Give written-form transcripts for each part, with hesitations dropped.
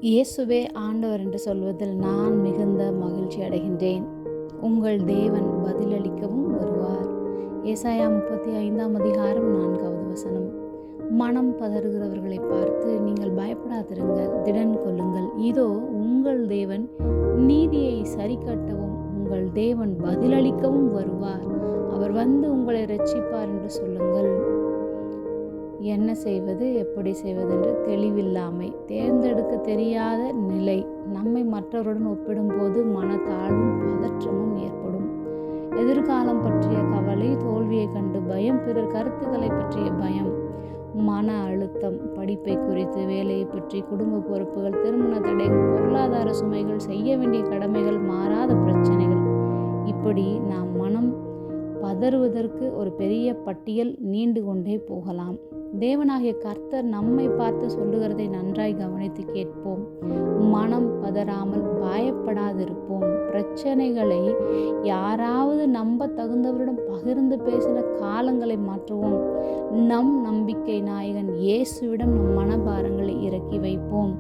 இயேசுவே ஆண்டவர் என்று சொல்வதில் நான் மிகுந்த மகிழ்ச்சி அடைகின்றேன். உங்கள் தேவன் பதிலளிக்கவும் வருவார். ஏசாயா 35 4வது வசனம். மனம் பதறுகிறவர்களை பார்த்து நீங்கள் பயப்படாதிருங்கள், திடன் கொள்ளுங்கள். இதோ உங்கள் தேவன் நீதியை சரிக்கட்டவும் உங்கள் தேவன் பதிலளிக்கவும் வருவார். அவர் வந்து உங்களை இரட்சிப்பார் என்று சொல்லுங்கள். என்ன செய்வது, எப்படி செய்வது என்று தெளிவில்லாமை, தேர்ந்தெடுக்க தெரியாத நிலை, நம்மை மற்றவருடன் ஒப்பிடும்போது மனத்தாழ்வும் பதற்றமும் ஏற்படும். எதிர்காலம் பற்றிய கவலை, தோல்வியை கண்டு பயம், பிறர் கருத்துக்களை பற்றிய பயம், மன அழுத்தம், படிப்பை குறித்து, வேலையை பற்றி, குடும்ப பொறுப்புகள், திருமண தடைகள், பொருளாதார சுமைகள், செய்ய வேண்டிய கடமைகள், மாறாத பிரச்சனைகள், இப்படி நாம் மனம் பதறுவதற்கு ஒரு பெரிய பட்டியல் நீண்டு கொண்டே போகலாம். தேவனாகிய கர்த்தர் நம்மை பார்த்து சொல்லுகிறதை நன்றாய் கவனித்து கேட்போம். மனம் பதறாமல் பயப்படாதிருப்போம். பிரச்சனைகளை யாராவது நம்ப தகுந்தவரிடம் பகிர்ந்து பேசின காலங்களை மாற்றுவோம். நம் நம்பிக்கை நாயகன் இயேசுவிடம் நம் மனபாரங்களை இறக்கி வைப்போம்.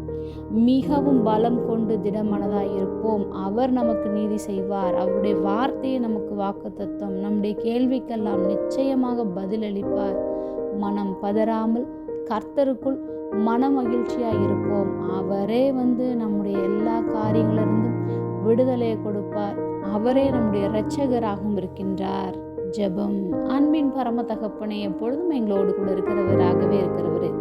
மிகவும் பலம் கொண்டு திடமனதாய் இருப்போம். அவர் நமக்கு நீதி செய்வார். அவருடைய வார்த்தையை நமக்கு வாக்குத்தத்தம். நம்முடைய கேள்விக்கெல்லாம் நிச்சயமாக பதிலளிப்பார். மனம் பதறாமல் கர்த்தருக்குள் மன மகிழ்ச்சியாய் இருப்போம். அவரே வந்து நம்முடைய எல்லா காரியங்களிலிருந்தும் விடுதலையை கொடுப்பார். அவரே நம்முடைய இரட்சகராகவும் இருக்கின்றார். ஜெபம். அன்பின் பரம தகப்பனே, எப்பொழுதும் எங்களோடு கூட இருக்கிறவராகவே இருக்கிறவரே,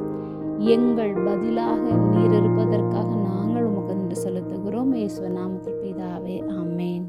எங்கள் பதிலாக நீர் இருப்பதற்காக நாங்கள் உமக்கு நன்றி செலுத்துகிறோம். இயேசுவின் நாமத்தில் பிதாவே, ஆமென்.